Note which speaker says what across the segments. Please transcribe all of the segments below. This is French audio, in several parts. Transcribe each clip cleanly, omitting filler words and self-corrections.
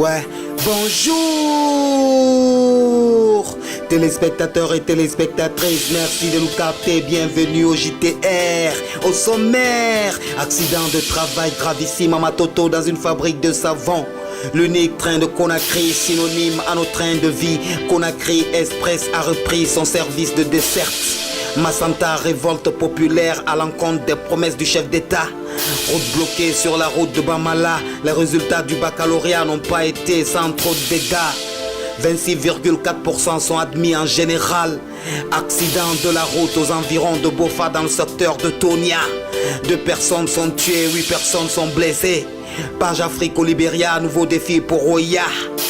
Speaker 1: Ouais, bonjour téléspectateurs et téléspectatrices, merci de nous capter, bienvenue au JTR. Au sommaire, accident de travail gravissime à Matoto dans une fabrique de savon. L'unique train de Conakry, synonyme à nos trains de vie. Conakry Express a repris son service de desserte. Massanta, révolte populaire à l'encontre des promesses du chef d'État. Route bloquée sur la route de Bamala. Les résultats du baccalauréat n'ont pas été sans trop de dégâts. 26,4% sont admis en général. Accident de la route aux environs de Bofa dans le secteur de Tonia. 2 personnes sont tuées, 8 personnes sont blessées. Page Afrique au Libéria, nouveau défi pour Oya.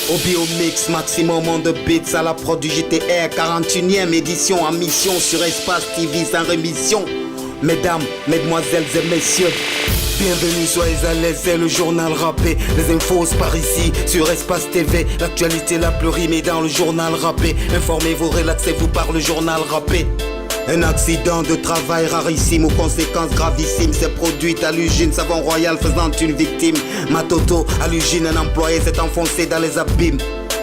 Speaker 1: Au Biomix, maximum de beats à la prod du JTR, 41e édition en mission sur Espace TV sans rémission. Mesdames, mesdemoiselles et messieurs, bienvenue, soyez à l'aise, c'est le journal rappé. Les infos par ici, sur Espace TV. L'actualité la plus rimée dans le journal rappé. Informez-vous, relaxez-vous par le journal rappé. Un accident de travail rarissime aux conséquences gravissimes s'est produit à l'usine Savon Royal faisant une victime. Matoto, à l'usine, un employé s'est enfoncé dans les abîmes.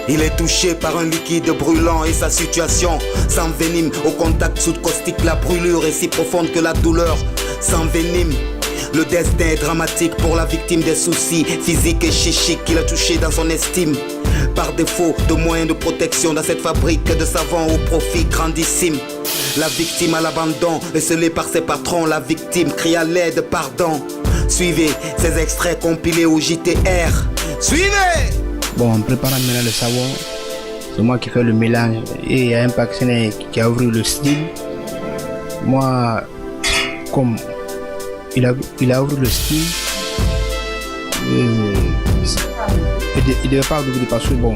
Speaker 1: Il est touché par un liquide brûlant et sa situation s'envenime. Au contact soude caustique, la brûlure est si profonde que la douleur s'envenime. Le destin est dramatique pour la victime des soucis physiques et chichiques qu'il a touché dans son estime. Par défaut de moyens de protection dans cette fabrique de savon au profit grandissime. La victime à l'abandon, esselée par ses patrons, la victime crie à l'aide, pardon. Suivez ces extraits compilés au JTR. Suivez!
Speaker 2: Bon, en préparant maintenant le savon, c'est moi qui fais le mélange. Et il y a un vaccinaire qui a ouvert le style. Moi, comme il a ouvert le style, il ne devait pas ouvrir parce que bon,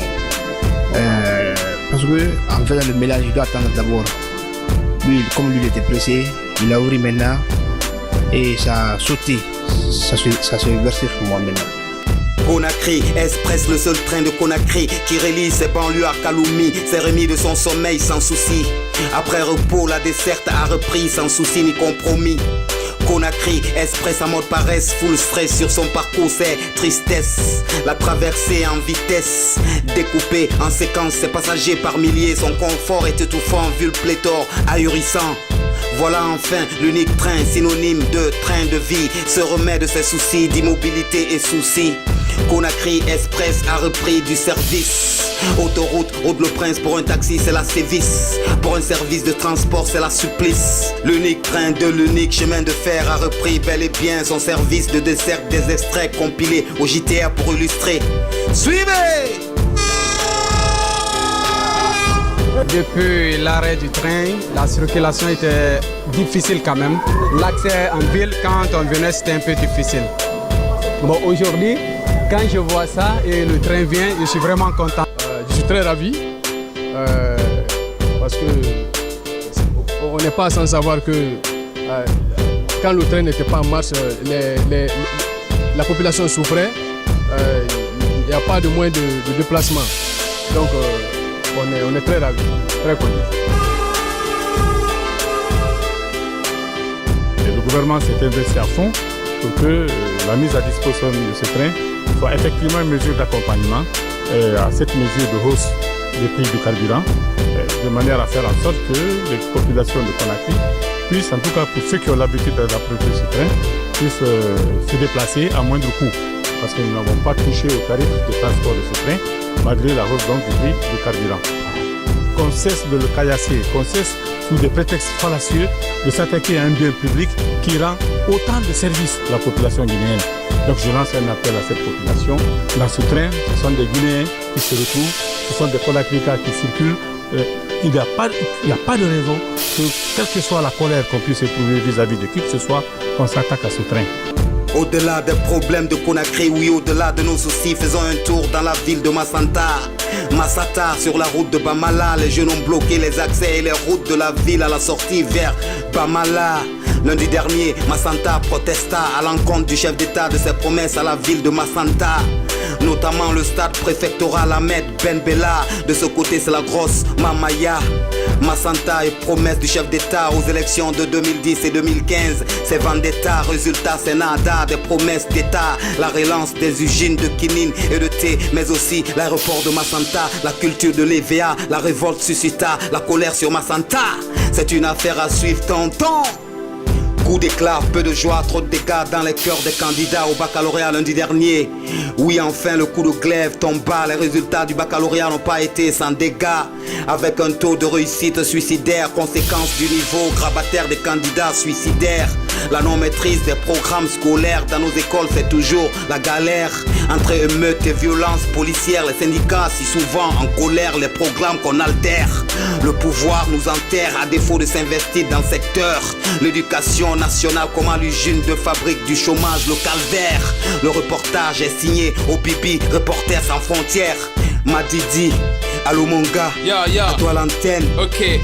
Speaker 2: parce que en faisant le mélange, il doit attendre d'abord. Lui, comme lui il était pressé, il a ouvert maintenant et ça a sauté, ça se versait sur moi maintenant.
Speaker 1: Conakry Express, le seul train de Conakry qui relie ses banlieues à Kaloumi, s'est remis de son sommeil sans souci. Après repos, la desserte a repris sans souci ni compromis. Conakry Express en mode paresse, full stress sur son parcours, c'est tristesse. La traversée en vitesse, découpée en séquences, ses passagers par milliers. Son confort est étouffant vu le pléthore ahurissant. Voilà enfin l'unique train, synonyme de train de vie, se remet de ses soucis d'immobilité et soucis. Conakry Express a repris du service. Autoroute, Aude-le-Prince, pour un taxi c'est la sévice. Pour un service de transport c'est la supplice. L'unique train de l'unique chemin de fer a repris bel et bien son service de desserte. Des extraits compilés au JTR pour illustrer. Suivez!
Speaker 3: Depuis l'arrêt du train, la circulation était difficile quand même. L'accès en ville, quand on venait, c'était un peu difficile. Bon, aujourd'hui, quand je vois ça et le train vient, je suis vraiment content.
Speaker 4: Je suis très ravi parce que on n'est pas sans savoir que quand le train n'était pas en marche, la population souffrait. Il n'y a pas de moyen de déplacement. Donc, on est très ravis, très contents.
Speaker 5: Le gouvernement s'est investi à fond pour que la mise à disposition de ce train soit effectivement une mesure d'accompagnement à cette mesure de hausse des prix du carburant, de manière à faire en sorte que les populations de Conakry puissent, en tout cas pour ceux qui ont l'habitude d'approcher ce train, puissent se déplacer à moindre coût. Parce que nous n'avons pas touché au tarif de transport de ce train, malgré la hausse donc du prix du carburant. Qu'on cesse de le caillasser, qu'on cesse sous des prétextes fallacieux de s'attaquer à un bien public qui rend autant de services à la population guinéenne. Donc je lance un appel à cette population. Dans ce train, ce sont des Guinéens qui se retrouvent, ce sont des Conakryens qui circulent. Il n'y a pas de raison que, quelle que soit la colère qu'on puisse éprouver vis-à-vis de qui que ce soit, qu'on s'attaque à ce train.
Speaker 1: Au-delà des problèmes de Conakry, oui, au-delà de nos soucis, faisons un tour dans la ville de Massanta. Massata, sur la route de Bamala, les jeunes ont bloqué les accès et les routes de la ville à la sortie vers Bamala. Lundi dernier, Massanta protesta à l'encontre du chef d'État de ses promesses à la ville de Massanta. Notamment le stade préfectoral Ahmed Ben Bella. De ce côté, c'est la grosse Mamaya. Massanta et promesse du chef d'État aux élections de 2010 et 2015. C'est vendetta, résultat c'est nada, des promesses d'État. La relance des usines de quinine et de thé, mais aussi l'aéroport de Massanta, la culture de l'EVA, la révolte suscita la colère sur Massanta. C'est une affaire à suivre, tonton. Coup d'éclat, peu de joie, trop de dégâts dans les cœurs des candidats au baccalauréat lundi dernier. Oui, enfin, le coup de glaive tomba. Les résultats du baccalauréat n'ont pas été sans dégâts. Avec un taux de réussite suicidaire, conséquence du niveau grabataire des candidats suicidaires. La non-maîtrise des programmes scolaires dans nos écoles, c'est toujours la galère. Entre émeutes et violences policières, les syndicats si souvent en colère, les programmes qu'on altère. Le pouvoir nous enterre à défaut de s'investir dans le secteur. L'éducation nationale comme à l'usine de fabrique du chômage, le calvaire. Le reportage est signé au Bibi, Reporters sans frontières. Madidi, allô mon gars, à toi l'antenne.
Speaker 6: Ok,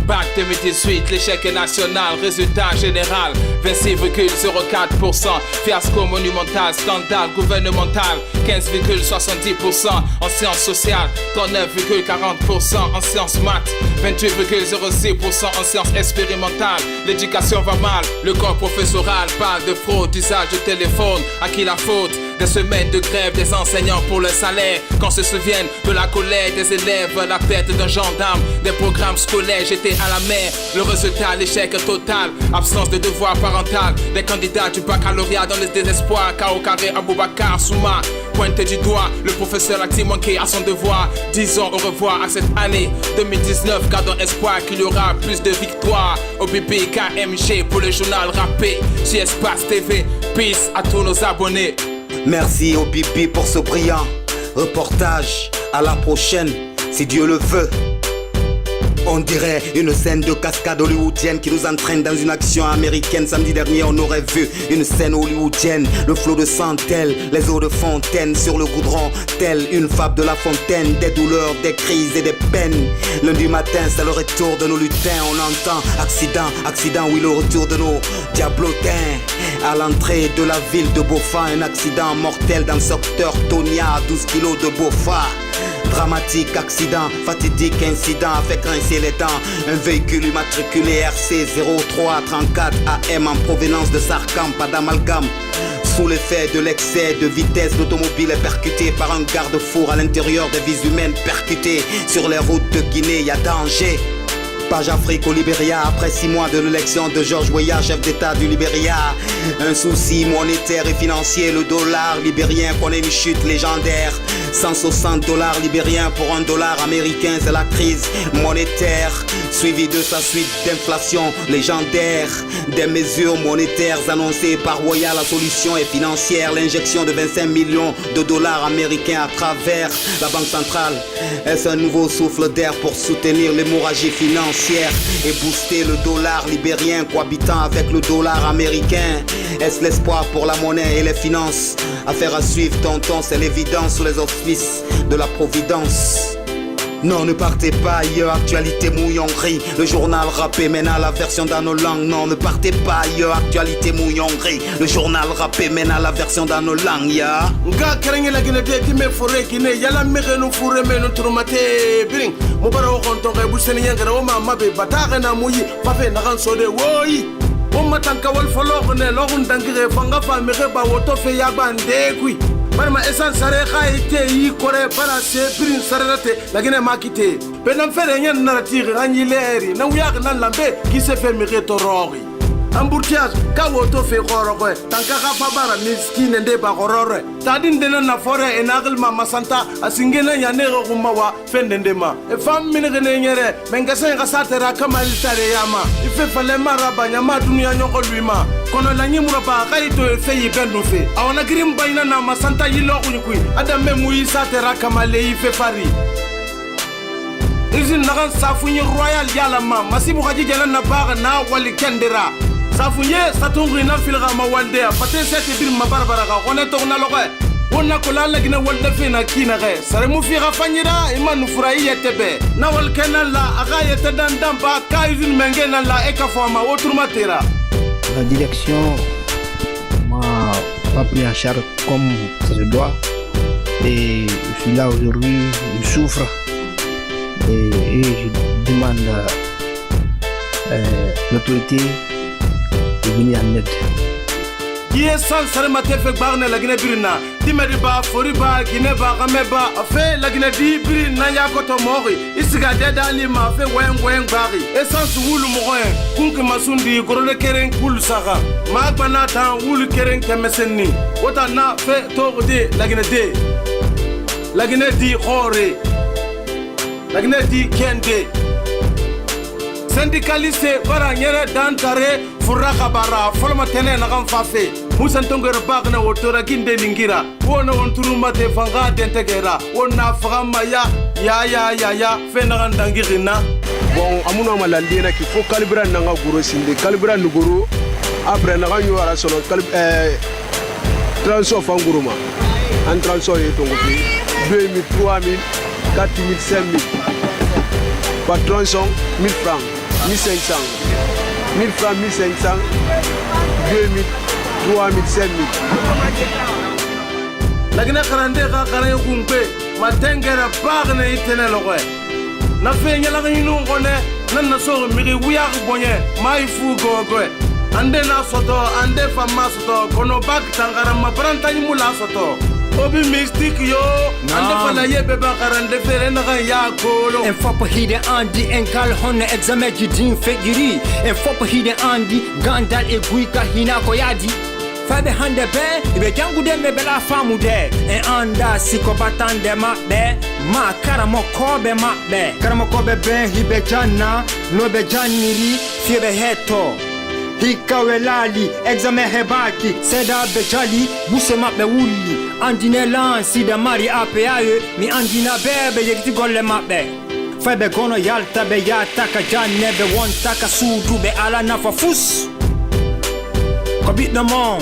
Speaker 6: Bac 2018, l'échec est national, résultat général 26,04%, fiasco monumental, scandale gouvernemental 15,70% en sciences sociales, 39,40% en sciences maths, 28,06% en sciences expérimentales. L'éducation va mal, le corps professoral parle de fraude, d'usage de téléphone. À qui la faute? Des semaines de grève des enseignants pour le salaire. Qu'on se souvienne de la colère des élèves, la perte d'un gendarme, des programmes scolaires jetés à la mer. Le résultat, l'échec total, absence de devoir parental. Des candidats du baccalauréat dans le désespoir. K.O. Carré, Aboubakar, Souma. Pointé du doigt, le professeur a-t-il manqué à son devoir? Disons au revoir à cette année 2019, gardons espoir qu'il y aura plus de victoires. OBB, KMG pour le journal rappé sur Espace TV. Peace à tous nos abonnés.
Speaker 1: Merci au Bibi pour ce brillant reportage. À la prochaine, si Dieu le veut. On dirait une scène de cascade hollywoodienne qui nous entraîne dans une action américaine. Samedi dernier, on aurait vu une scène hollywoodienne. Le flot de sang tel les eaux de fontaine sur le goudron, tel une fable de La Fontaine. Des douleurs, des crises et des peines. Lundi matin, c'est le retour de nos lutins. On entend accident, accident, oui, le retour de nos diablotins. À l'entrée de la ville de Bofa, un accident mortel dans le secteur Tonia, à 12 kilos de Bofa. Dramatique accident, fatidique incident a fait grincer les dents. Un véhicule immatriculé RC 0334 AM en provenance de Sarkam, pas d'amalgame. Sous l'effet de l'excès de vitesse, l'automobile est percuté par un garde-four à l'intérieur des vies humaines percutées. Sur les routes de Guinée, y a danger. Page Afrique au Libéria, après 6 mois de l'élection de George Weah, chef d'État du Libéria. Un souci monétaire et financier, le dollar libérien connaît une chute légendaire. 160 $ libériens pour $1 américain, c'est la crise monétaire, suivie de sa suite d'inflation légendaire. Des mesures monétaires annoncées par Weah, la solution est financière. L'injection de 25 millions de $ américains à travers la Banque centrale. Est-ce un nouveau souffle d'air pour soutenir l'hémorragie financière et booster le dollar libérien cohabitant avec le dollar américain? Est-ce l'espoir pour la monnaie et les finances? Affaire à suivre, tonton, c'est l'évidence sous les auspices de la Providence. Non, ne partez pas ailleurs, actualité mouillonnerie. Le journal rappé mène à la version dans nos langues. Non, ne partez pas ailleurs, actualité mouillonnerie. Le journal rappé mène à la version dans nos langues, ya.
Speaker 7: Nga kerenge la gine de time fore kine yala mege no fure me no tromate bring mo bara o konto ga bu seni ngara o mama be bataga na muyi pafe na kan so de woyi o matanka wal folo ne lo gun dangire fanga fa mege ba woto fe ya bande kui barma esan sare khaite yi kore para se bring sarate la gine makite benam fere nyen narati ganyi leri na wiya nan lambe ki se fe mege torori Amboutiage, kawoto fe korokwe, tanka kafa bara miskine nde ba korore. Tadin dena na fore enagil mama santa asingena yanero kumawa fende ma. E fam minegene nyere, mengese ngasatera kama litare yama. Ife fale maraba nyama dunia nyoko luima. Kono la nyimura ba kaito e fe yibendu fe. Awana grim baina na masanta yilo kunyukui. Adame muyi satera kama le ife fari. Izin nagan safunyi royal yalama. Masibu kaji jela na baga na wali kendera. Safunye satungu ina filga mawaldea pate sete bir mabarbara ga one to na loge wonna ko la gina walda fina kina ge sare mu fi ga fanyira imanu furai yetebe na wal kenal la aga yete dan dan ba kaizin mengena la eka forma autrement tera.
Speaker 2: La direction m'a pas pris en charge comme ça se doit et je suis là aujourd'hui, je souffre et je demande à l'autorité de venir en aide.
Speaker 7: Ye san sare mate fe gbarne la gine birina dimedi ba fori ba gine ba game ba fe la gine di birina ya koto mori isiga de dali ma fe wen bari essence wulu mo goyen kunki masundi gorole keren kul saga ma bana tan wulu keren kemesenni wota na fe to de la gine di khore la gine di kende syndicaliste bara nyere dan tare furaka bara folma tene na gam fafe musan tongere bagna wotora ginde lingira wona won turuma te fanga dentegera wona fagama ya fe na gandangirina
Speaker 8: bon amuna malandina ki fo calibra nanga guro sinde calibra nuguru après na ganyo ara solo transo fanguruma en transo e tongo fi 2000 3000 4000 5000 par tronçon 1000 francs 1500 1000 francs 1500 2000 3000 5000
Speaker 7: lagina karande ka kare kumpe matengera bagne itene lowe na fenya la nginu ngone nan na so mi wiya bonye mai fu gogo ande na soto ande fama soto kono bak tangara mabranta ni mula soto obi mystique yo ande fala yebe ba karande fere na ya kolo
Speaker 9: en foppa hide andi en kal honne examen jidin fegiri en foppa hide andi gandal e guika hina ko yadi fabe hande be ibe jangude me bela famude en anda siko batande mabbe ma karamo kobe be hibe janna no be janniri fibe heto hikawe lali examen hebaki seda be jali buse mabbe wulli andine lansi da mari ape aye mi andina bebe yekti golle mabbe fabe kono yalta be yata ka janne be wonta ka sudu be ala nafa fus Kobit Namon,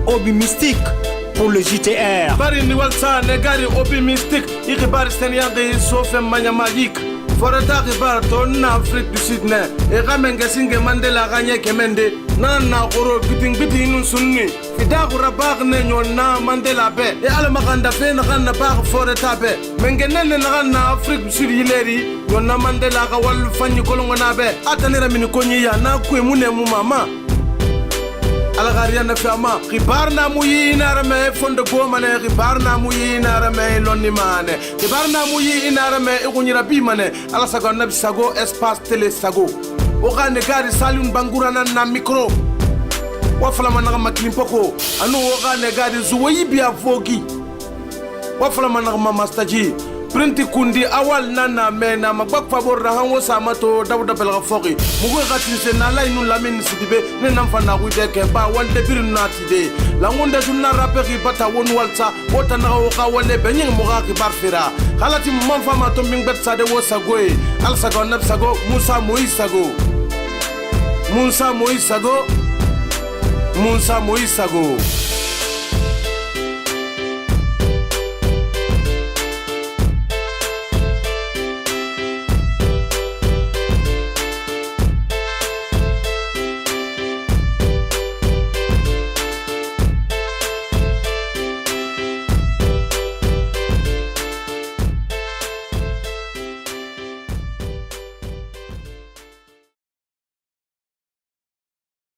Speaker 9: Obi Mystique pour le JTR.
Speaker 7: Bari ni walsa negari Obi Mystique, iki bari senyande sofe manya magique. Forata kibar ton na Afrique du Sud ne. E gamenge singe Mandela ganye kemende. Na koro biting nun sunni. Fida kura bag ne nyon na Mandela be. E ala makanda fe na ganna bag forata be. Mengenene na ganna Afrique du Sud yileri. Nyon na Mandela ka wal fanyi kolongo na be. Atanira mini konyi ya na kwe mune mu mama. Algaria na fama kibarna muyi inarame fonde gomane kibarna muyi inarame lonni mane kibarna muyi inarame igunyira bimane ala sago nabi sago espace télé sago o gane gari salun bangurana na micro wa flama na maklimpoko anu o gane gari zuwayi biya vogi wa flama na mastaji printi kundi awal nana mena magbak favor rahan wo samato dawda belga fogi mugo gatise na lay nu lamin sidibe ne nam fana gude ke ba wande birin natide la ngonde junna raperi bata won walsa wota na o ka wale benyin mo ga ki barfira halati mon fama to mbing bet sade wo sagoe al sago nab sago Musa Moïse sago